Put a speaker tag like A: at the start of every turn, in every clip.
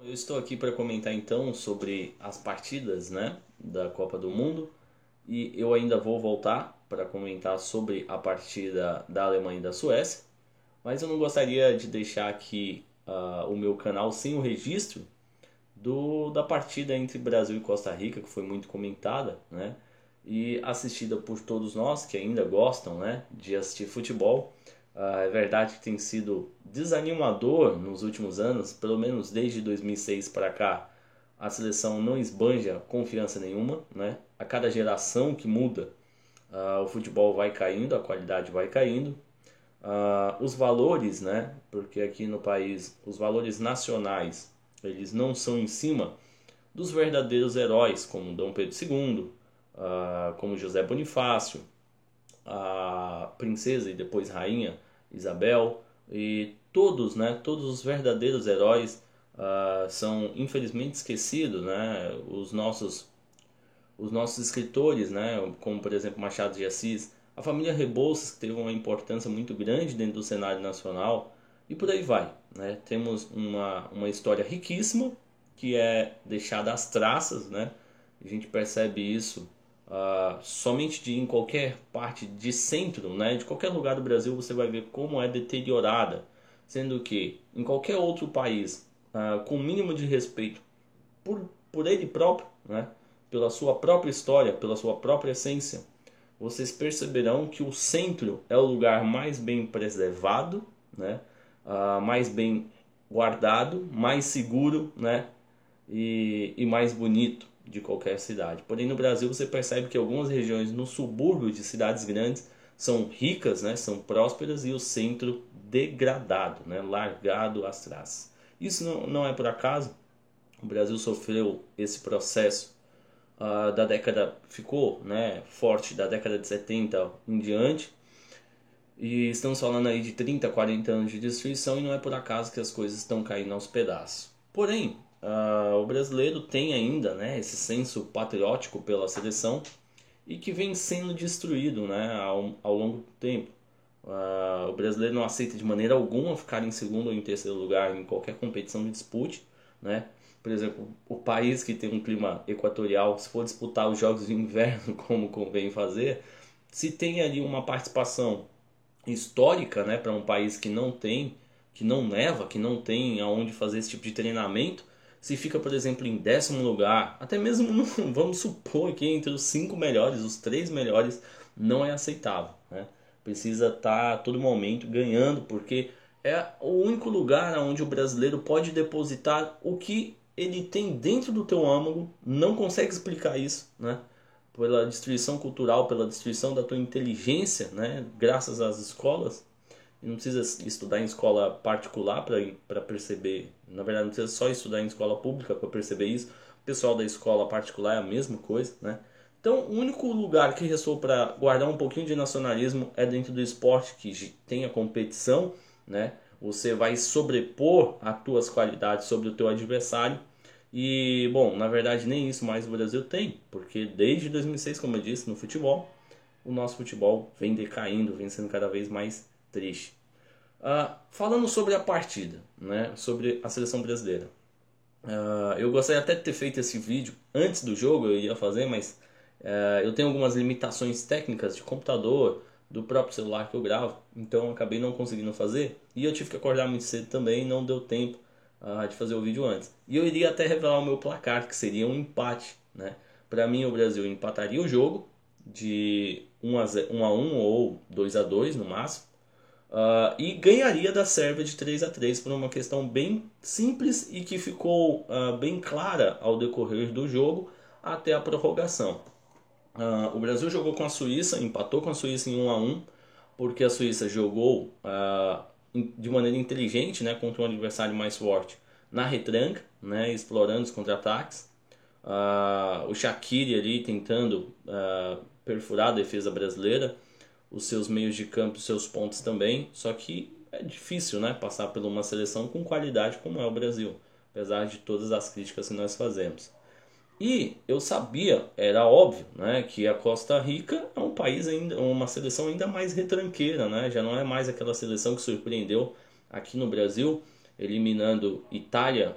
A: Eu estou aqui para comentar então sobre as partidas, né, da Copa do Mundo e eu ainda vou voltar para comentar sobre a partida da Alemanha e da Suécia, mas eu não gostaria de deixar aqui o meu canal sem o registro da partida entre Brasil e Costa Rica, que foi muito comentada, né, e assistida por todos nós que ainda gostam, né, de assistir futebol. É verdade que tem sido desanimador nos últimos anos, pelo menos desde 2006 para cá, a seleção não esbanja confiança nenhuma, né? A cada geração que muda, o futebol vai caindo, a qualidade vai caindo. Os valores, né? Porque aqui no país os valores nacionais eles não são em cima dos verdadeiros heróis, como Dom Pedro II, como José Bonifácio, a princesa e depois rainha Isabel, e todos, né, todos os verdadeiros heróis são infelizmente esquecidos, né? Os nossos escritores, né, como por exemplo Machado de Assis, a família Rebouças, que teve uma importância muito grande dentro do cenário nacional, e por aí vai, né? Temos uma história riquíssima que é deixada às traças, né? A gente percebe isso somente em qualquer parte de centro, né? De qualquer lugar do Brasil você vai ver como é deteriorada, sendo que em qualquer outro país, com o mínimo de respeito por ele próprio, né? Pela sua própria história, pela sua própria essência, vocês perceberão que o centro é o lugar mais bem preservado, né? Mais bem guardado, mais seguro, né? E mais bonito de qualquer cidade. Porém, no Brasil você percebe que algumas regiões no subúrbio de cidades grandes são ricas, né? São prósperas e o centro degradado, né? Largado às traças. Isso não é por acaso. O Brasil sofreu esse processo da década, ficou, né, forte da década de 70 em diante, e estamos falando aí de 30, 40 anos de destruição e não é por acaso que as coisas estão caindo aos pedaços. Porém, o brasileiro tem ainda, né, esse senso patriótico pela seleção e que vem sendo destruído, né, ao longo do tempo. O brasileiro não aceita de maneira alguma ficar em segundo ou em terceiro lugar em qualquer competição de dispute, né? Por exemplo, o país que tem um clima equatorial, se for disputar os jogos de inverno como convém fazer, se tem ali uma participação histórica, né, para um país que não tem, que não neva, que não tem aonde fazer esse tipo de treinamento, se fica, por exemplo, em 10º lugar, até mesmo vamos supor que entre os 5 melhores, os 3 melhores, não é aceitável, né? Precisa estar a todo momento ganhando, porque é o único lugar onde o brasileiro pode depositar o que ele tem dentro do teu âmago, não consegue explicar isso, né? Pela destruição cultural, pela destruição da tua inteligência, né? Graças às escolas. E não precisa estudar em escola particular para perceber. Na verdade, não precisa só estudar em escola pública para perceber isso. O pessoal da escola particular é a mesma coisa, né? Então, o único lugar que restou para guardar um pouquinho de nacionalismo é dentro do esporte, que tem a competição, né? Você vai sobrepor as tuas qualidades sobre o teu adversário. E, bom, na verdade nem isso mais o Brasil tem, porque desde 2006, como eu disse, no futebol, o nosso futebol vem decaindo, vem sendo cada vez mais triste. Falando sobre a partida, né, sobre a seleção brasileira. Eu gostaria até de ter feito esse vídeo antes do jogo, eu ia fazer, mas eu tenho algumas limitações técnicas de computador, do próprio celular que eu gravo, então eu acabei não conseguindo fazer. E eu tive que acordar muito cedo também, não deu tempo de fazer o vídeo antes. E eu iria até revelar o meu placar, que seria um empate, né? Para mim, o Brasil empataria o jogo de 1 a 1 ou 2 a 2 no máximo, e ganharia da Sérvia de 3 a 3 por uma questão bem simples e que ficou bem clara ao decorrer do jogo até a prorrogação. O Brasil jogou com a Suíça, empatou com a Suíça em 1 a 1 porque a Suíça jogou de maneira inteligente, né, contra um adversário mais forte na retranca, né, explorando os contra-ataques. O Shaqiri ali tentando perfurar a defesa brasileira, os seus meios de campo, os seus pontos também. Só que é difícil, né, passar por uma seleção com qualidade como é o Brasil, apesar de todas as críticas que nós fazemos. E eu sabia, era óbvio, né, que a Costa Rica é um país ainda, uma seleção ainda mais retranqueira, né? Já não é mais aquela seleção que surpreendeu aqui no Brasil, eliminando Itália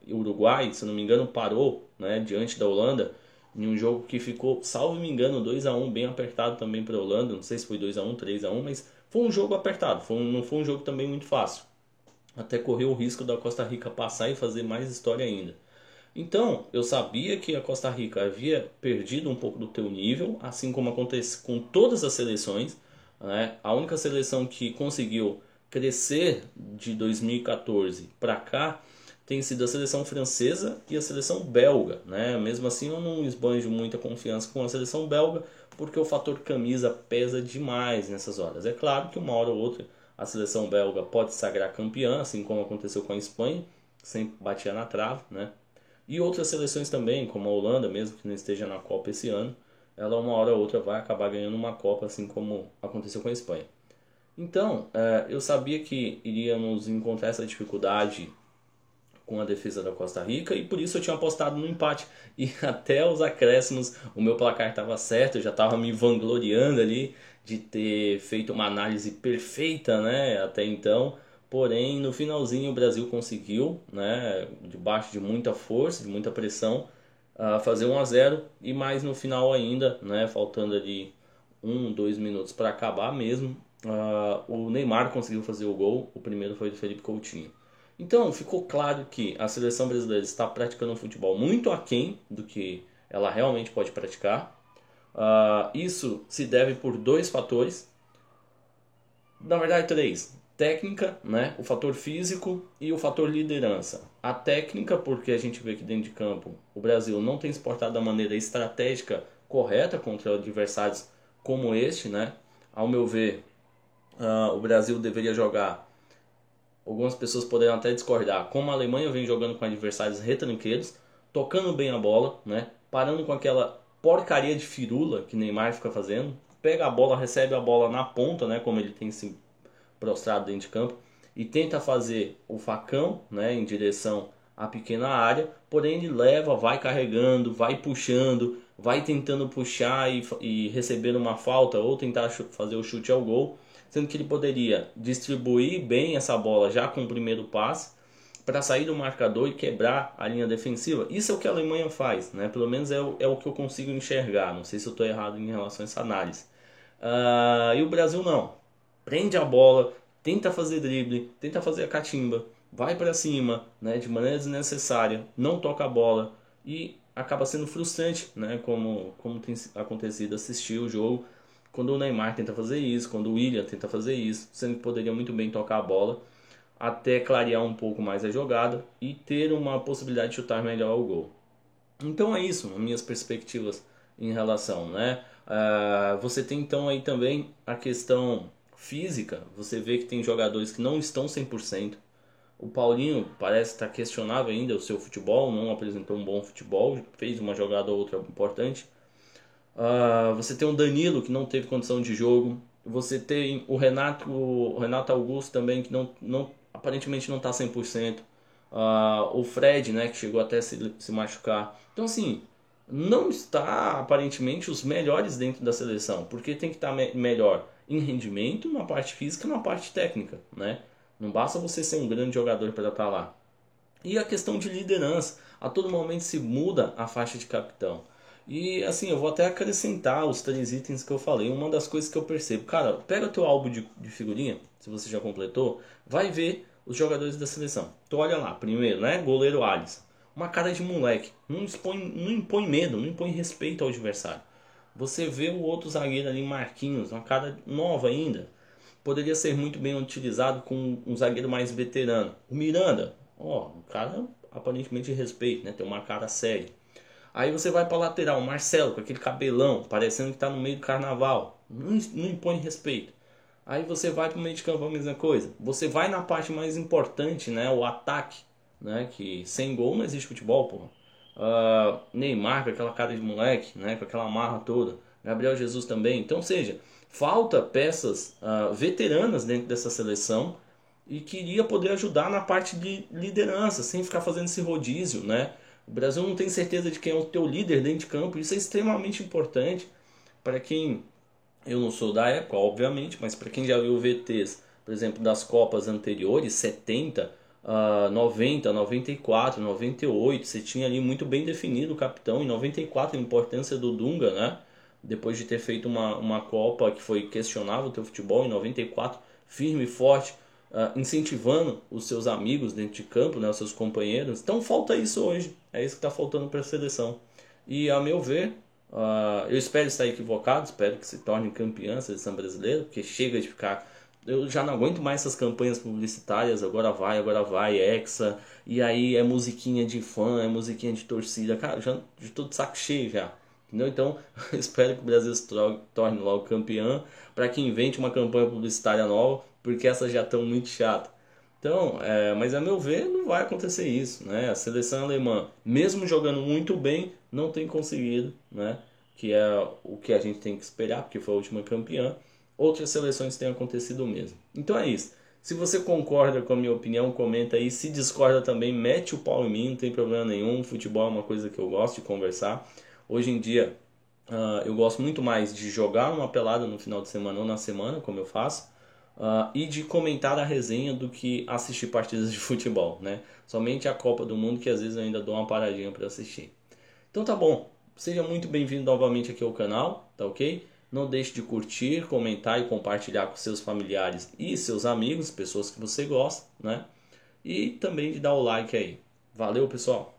A: Uruguai, se não me engano, parou, né, diante da Holanda, em um jogo que ficou, salvo me engano, 2-1, bem apertado também para a Holanda. Não sei se foi 2-1, 3-1, mas foi um jogo apertado, não foi um jogo também muito fácil. Até correu o risco da Costa Rica passar e fazer mais história ainda. Então, eu sabia que a Costa Rica havia perdido um pouco do teu nível, assim como acontece com todas as seleções, né? A única seleção que conseguiu crescer de 2014 para cá tem sido a seleção francesa e a seleção belga, né? Mesmo assim, eu não esbanjo muita confiança com a seleção belga, porque o fator camisa pesa demais nessas horas. É claro que uma hora ou outra a seleção belga pode se sagrar campeã, assim como aconteceu com a Espanha, que sempre batia na trave, né? E outras seleções também, como a Holanda, mesmo que não esteja na Copa esse ano, ela uma hora ou outra vai acabar ganhando uma Copa, assim como aconteceu com a Espanha. Então, eu sabia que iríamos encontrar essa dificuldade com a defesa da Costa Rica e por isso eu tinha apostado no empate. E até os acréscimos o meu placar estava certo, eu já estava me vangloriando ali de ter feito uma análise perfeita, né, até então. Porém, no finalzinho o Brasil conseguiu, né, debaixo de muita força, de muita pressão, fazer 1-0 e mais no final ainda, né, faltando ali 2 minutos para acabar mesmo, o Neymar conseguiu fazer o gol, o primeiro foi do Felipe Coutinho. Então, ficou claro que a seleção brasileira está praticando um futebol muito aquém do que ela realmente pode praticar. Isso se deve por dois fatores, na verdade três. Técnica, né? O fator físico e o fator liderança. A técnica, porque a gente vê que dentro de campo o Brasil não tem se portado da maneira estratégica correta contra adversários como este, né? Ao meu ver, o Brasil deveria jogar. Algumas pessoas poderiam até discordar. Como a Alemanha vem jogando com adversários retranqueiros, tocando bem a bola, né? Parando com aquela porcaria de firula que Neymar fica fazendo. Pega a bola, recebe a bola na ponta, né? Como ele tem se prostrado dentro de campo. E tenta fazer o facão, né? Em direção à pequena área. Porém ele leva, vai carregando, vai puxando, vai tentando puxar e receber uma falta ou tentar fazer o chute ao gol, sendo que ele poderia distribuir bem essa bola já com o primeiro passe para sair do marcador e quebrar a linha defensiva. Isso é o que a Alemanha faz, né? Pelo menos é o que eu consigo enxergar. Não sei se eu estou errado em relação a essa análise. E o Brasil não. Prende a bola, tenta fazer drible, tenta fazer a catimba, vai para cima, né? De maneira desnecessária, não toca a bola e acaba sendo frustrante, né? Como tem acontecido assistir o jogo quando o Neymar tenta fazer isso, quando o William tenta fazer isso, sendo que poderia muito bem tocar a bola até clarear um pouco mais a jogada e ter uma possibilidade de chutar melhor o gol. Então é isso, minhas perspectivas em relação, né? Você tem então aí também a questão física, você vê que tem jogadores que não estão 100%. O Paulinho parece estar questionável ainda o seu futebol, não apresentou um bom futebol, fez uma jogada ou outra importante. Você tem o Danilo que não teve condição de jogo. Você tem o Renato Augusto também que aparentemente não está 100%. O Fred, né, que chegou até se machucar. Então assim, não está aparentemente os melhores dentro da seleção, porque tem que estar melhor em rendimento, na parte física e na parte técnica, né? Não basta você ser um grande jogador para estar lá. E a questão de liderança, a todo momento se muda a faixa de capitão. E assim, eu vou até acrescentar os 3 itens que eu falei. Uma das coisas que eu percebo, cara, pega teu álbum de figurinha, se você já completou, vai ver os jogadores da seleção. Tu olha lá, primeiro, né? Goleiro Alisson. Uma cara de moleque. Não impõe medo, não impõe respeito ao adversário. Você vê o outro zagueiro ali, Marquinhos, uma cara nova ainda. Poderia ser muito bem utilizado com um zagueiro mais veterano. O Miranda, um cara aparentemente de respeito, né? Tem uma cara séria. Aí você vai para lateral, o Marcelo com aquele cabelão, parecendo que está no meio do carnaval. Não impõe respeito. Aí você vai para o meio de campo, a mesma coisa. Você vai na parte mais importante, né? O ataque, né? Que sem gol não existe futebol, porra. Neymar com aquela cara de moleque, né? Com aquela marra toda. Gabriel Jesus também. Então, ou seja, falta peças veteranas dentro dessa seleção e queria poder ajudar na parte de liderança, sem ficar fazendo esse rodízio, né? O Brasil não tem certeza de quem é o teu líder dentro de campo. Isso é extremamente importante para quem, eu não sou da época, obviamente, mas para quem já viu VTs, por exemplo, das Copas anteriores, 70, 90, 94, 98, você tinha ali muito bem definido o capitão. Em 94 a importância do Dunga, né? Depois de ter feito uma Copa que foi questionável o teu futebol, em 94, firme e forte, incentivando os seus amigos dentro de campo, né, os seus companheiros. Então falta isso hoje, é isso que está faltando para a seleção. E a meu ver, eu espero estar equivocado, espero que se torne campeã a seleção brasileira, porque chega de ficar... Eu já não aguento mais essas campanhas publicitárias, agora vai, Hexa, e aí é musiquinha de fã, é musiquinha de torcida, cara, já estou de saco cheio já. Entendeu? Então, eu espero que o Brasil se torne logo campeão, para que invente uma campanha publicitária nova, porque essas já estão muito chatas. Então, mas a meu ver, não vai acontecer isso, né? A seleção alemã, mesmo jogando muito bem, não tem conseguido, né? Que é o que a gente tem que esperar, porque foi a última campeã. Outras seleções têm acontecido o mesmo. Então é isso. Se você concorda com a minha opinião, comenta aí. Se discorda também, mete o pau em mim, não tem problema nenhum. Futebol é uma coisa que eu gosto de conversar. Hoje em dia, eu gosto muito mais de jogar uma pelada no final de semana ou na semana, como eu faço, e de comentar a resenha do que assistir partidas de futebol, né? Somente a Copa do Mundo que às vezes eu ainda dou uma paradinha para assistir. Então tá bom. Seja muito bem-vindo novamente aqui ao canal, tá ok? Não deixe de curtir, comentar e compartilhar com seus familiares e seus amigos, pessoas que você gosta, né? E também de dar o like aí. Valeu, pessoal!